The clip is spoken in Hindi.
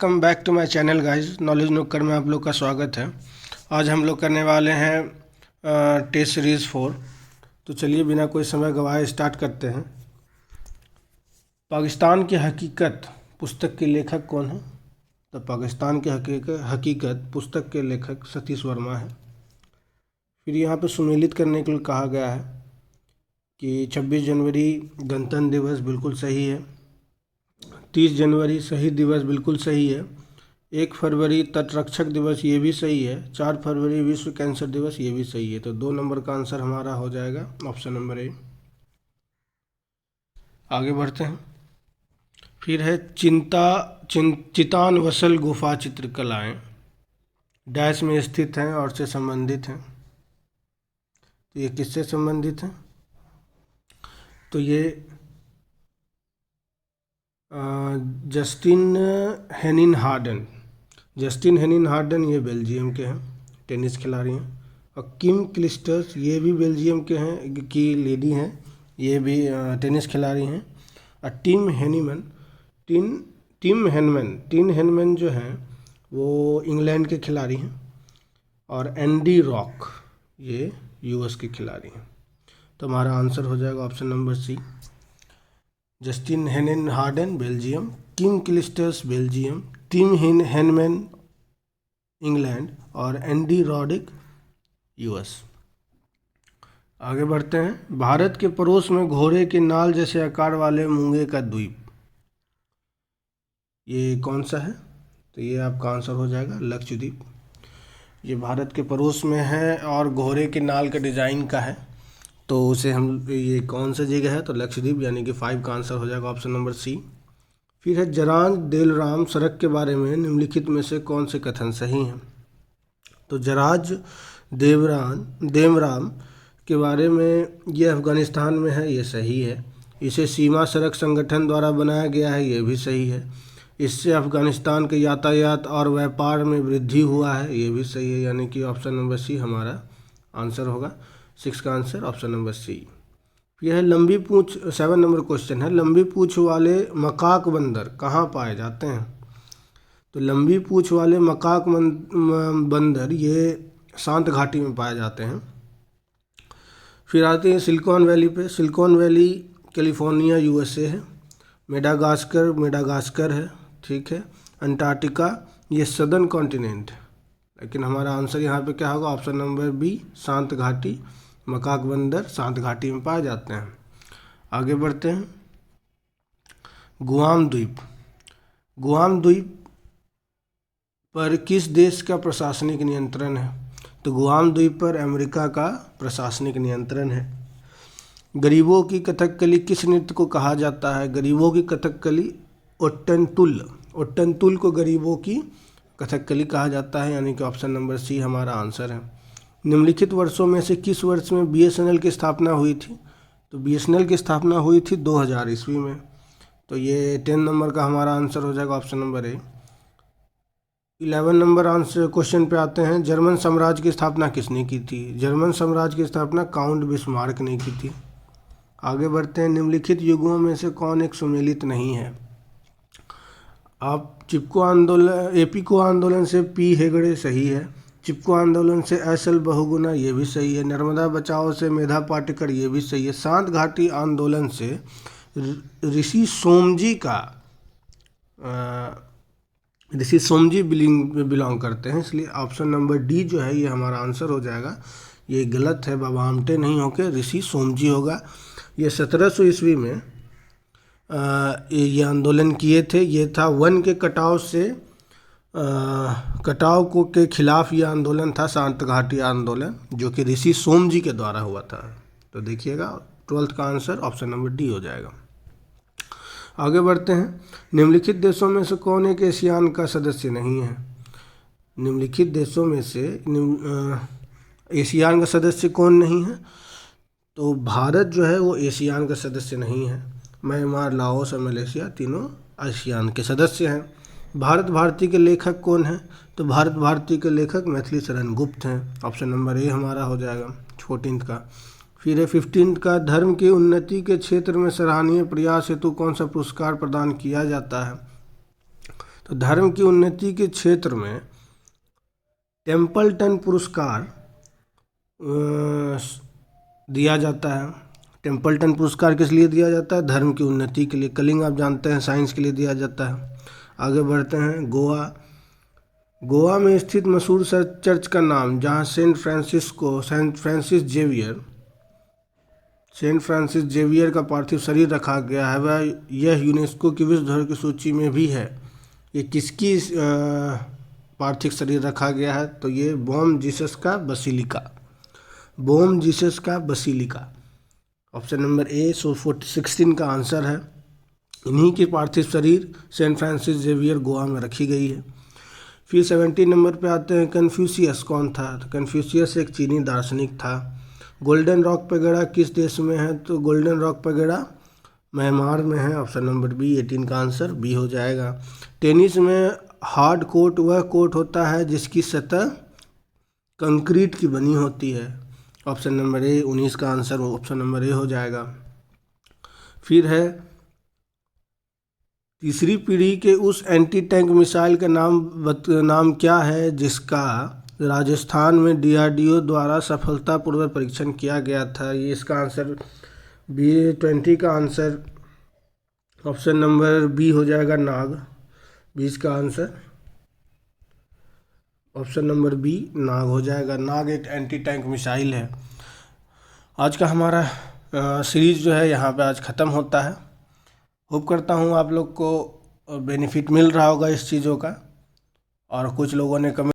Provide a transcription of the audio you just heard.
Welcome back to my channel guys. Knowledge Nukkad में आप लोग का स्वागत है। आज हम लोग करने वाले हैं टेस्ट सीरीज़ 4। तो चलिए बिना कोई समय गवाए स्टार्ट करते हैं। पाकिस्तान की हकीकत पुस्तक के लेखक कौन है? तो पाकिस्तान की हकीकत पुस्तक के लेखक सतीश वर्मा है। फिर यहाँ पे सुमेलित करने के लिए कहा गया है कि 26 जनवरी गणतंत्र दिवस बिल्कुल सही है, 30 जनवरी शहीद दिवस बिल्कुल सही है, 1 फरवरी तटरक्षक दिवस ये भी सही है, 4 फरवरी विश्व कैंसर दिवस ये भी सही है। तो 2 नंबर का आंसर हमारा हो जाएगा ऑप्शन नंबर ए। आगे बढ़ते हैं। फिर है चितान वसल गुफा चित्रकलाएं डैश में स्थित हैं और से संबंधित हैं। तो ये किससे संबंधित हैं? तो ये जस्टिन हेनिन हार्डन ये बेल्जियम के हैं, टेनिस खिलाड़ी हैं। और किम क्लिस्टर्स ये भी बेल्जियम के हैं की लेडी हैं, ये भी टेनिस खिलाड़ी हैं। और टिम हेनमैन जो हैं वो इंग्लैंड के खिलाड़ी हैं। और एंडी रॉक ये यूएस के खिलाड़ी हैं। तो हमारा आंसर हो जाएगा option number C. Justine Henin Hardenne Belgium, Kim Clijsters Belgium, Tim Henman England और एंडी रॉडिक यूएस। आगे बढ़ते हैं। भारत के पड़ोस में घोड़े के नाल जैसे आकार वाले मूंगे का द्वीप ये कौन सा है? तो ये आपका आंसर हो जाएगा लक्षद्वीप। ये भारत के पड़ोस में है और घोड़े के नाल के डिज़ाइन का है। तो उसे हम ये कौन सा जगह है? तो लक्षद्वीप, यानी कि 5 का आंसर हो जाएगा ऑप्शन नंबर सी। फिर है जरांज देलराम सड़क के बारे में निम्नलिखित में से कौन से कथन सही हैं? तो जराज देवराम के बारे में ये अफ़गानिस्तान में है, ये सही है। इसे सीमा सड़क संगठन द्वारा बनाया गया है, ये भी सही है। इससे अफ़गानिस्तान के यातायात और व्यापार में वृद्धि हुआ है, ये भी सही है, यानी कि ऑप्शन नंबर सी हमारा आंसर होगा। 6 का आंसर ऑप्शन नंबर सी। यह है लंबी पूंछ 7 नंबर क्वेश्चन है। लंबी पूंछ वाले मकाक बंदर कहाँ पाए जाते हैं? तो लंबी पूंछ वाले मकाक बंदर ये शांत घाटी में पाए जाते हैं। फिर आते हैं सिलिकॉन वैली पे। सिलिकॉन वैली कैलिफोर्निया यूएसए है। मेडागास्कर है, ठीक है। अंटार्कटिका ये सदर्न कॉन्टिनेंट है। लेकिन हमारा आंसर यहाँ पे क्या होगा? ऑप्शन नंबर बी शांत घाटी। मकाक बंदर शांत घाटी में पाए जाते हैं। आगे बढ़ते हैं। गुआम द्वीप पर किस देश का प्रशासनिक नियंत्रण है? तो गुआम द्वीप पर अमेरिका का प्रशासनिक नियंत्रण है। गरीबों की कथकली किस नृत्य को कहा जाता है? गरीबों की कथकली ओट्टनतुल को गरीबों की कथकली कहा जाता है, यानी कि ऑप्शन नंबर सी हमारा आंसर है। निम्नलिखित वर्षों में से किस वर्ष में बीएसएनएल की स्थापना हुई थी? तो बीएसएनएल की स्थापना हुई थी 2000 ईस्वी में। तो ये 10 नंबर का हमारा आंसर हो जाएगा option number A. 11 number answer question पे आते हैं। जर्मन साम्राज्य की स्थापना किसने की थी? जर्मन साम्राज्य की स्थापना काउंट बिस्मार्क ने की थी। आगे बढ़ते हैं। निम्नलिखित युगों में से कौन एक सुमेलित नहीं है? आप एपीको आंदोलन से पी हेगड़े सही है। चिपको आंदोलन से एस.एल. बहुगुणा ये भी सही है। नर्मदा बचाओ से मेधा पाटेकर ये भी सही है। शांत घाटी आंदोलन से ऋषि सोमजी बिलोंग करते हैं, इसलिए ऑप्शन नंबर डी जो है ये हमारा आंसर हो जाएगा। ये गलत है, बाबा आमटे नहीं होके ऋषि सोमजी होगा। ये 1700 ईस्वी में ये आंदोलन किए थे। ये था वन के कटाव को के खिलाफ ये आंदोलन था, शांत घाटी आंदोलन, जो कि ऋषि सोमजी के द्वारा हुआ था। तो देखिएगा 12th का आंसर ऑप्शन नंबर डी हो जाएगा। आगे बढ़ते हैं। निम्नलिखित देशों में से कौन एक एशियान का सदस्य नहीं है? निम्नलिखित देशों में से एशियान का सदस्य कौन नहीं है? तो भारत जो है वो एशियान का सदस्य नहीं है। म्यांमार, लाओस और मलेशिया तीनों आसियान के सदस्य हैं। भारत भारती के लेखक कौन हैं? तो भारत भारती के लेखक मैथिली शरण गुप्त हैं। ऑप्शन नंबर ए हमारा हो जाएगा 14th का। फिर है 15th का। धर्म की उन्नति के क्षेत्र में सराहनीय प्रयास हेतु कौन सा पुरस्कार प्रदान किया जाता है? तो धर्म की उन्नति के क्षेत्र में टेम्पल्टन पुरस्कार दिया जाता है। टेम्पल्टन पुरस्कार किस लिए दिया जाता है? धर्म की उन्नति के लिए। कलिंग आप जानते हैं साइंस के लिए दिया जाता है। आगे बढ़ते हैं। गोवा में स्थित मशहूर चर्च का नाम, जहाँ सेंट फ्रांसिस जेवियर का पार्थिव शरीर रखा गया है, वह यह यूनेस्को की विश्व धरोहर की सूची में भी है। ये किसकी पार्थिव शरीर रखा गया है? तो ये बॉम जीसस का बसीलिका। ऑप्शन नंबर ए 16 का आंसर है। इन्हीं की पार्थिव शरीर सेंट फ्रांसिस जेवियर गोवा में रखी गई है। फिर 17 नंबर पे आते हैं। कन्फ्यूशियस कौन था? तो कन्फ्यूशियस एक चीनी दार्शनिक था। गोल्डन रॉक पैगोडा किस देश में है? तो गोल्डन रॉक पैगोडा म्यांमार में है। ऑप्शन नंबर बी 18 का आंसर बी हो जाएगा। टेनिस में हार्ड कोर्ट वह कोर्ट होता है जिसकी सतह कंक्रीट की बनी होती है। ऑप्शन नंबर ए 19 का आंसर ऑप्शन नंबर ए हो जाएगा। फिर है तीसरी पीढ़ी के उस एंटी टैंक मिसाइल का नाम क्या है जिसका राजस्थान में DRDO द्वारा सफलतापूर्वक परीक्षण किया गया था? ये इसका आंसर B20 का आंसर ऑप्शन नंबर बी हो जाएगा नाग। 20 का आंसर ऑप्शन नंबर बी नाग हो जाएगा। नाग एक एंटी टैंक मिसाइल है। आज का हमारा सीरीज जो है यहाँ पे आज ख़त्म होता है। होप करता हूँ आप लोग को बेनिफिट मिल रहा होगा इस चीज़ों का। और कुछ लोगों ने कमेंट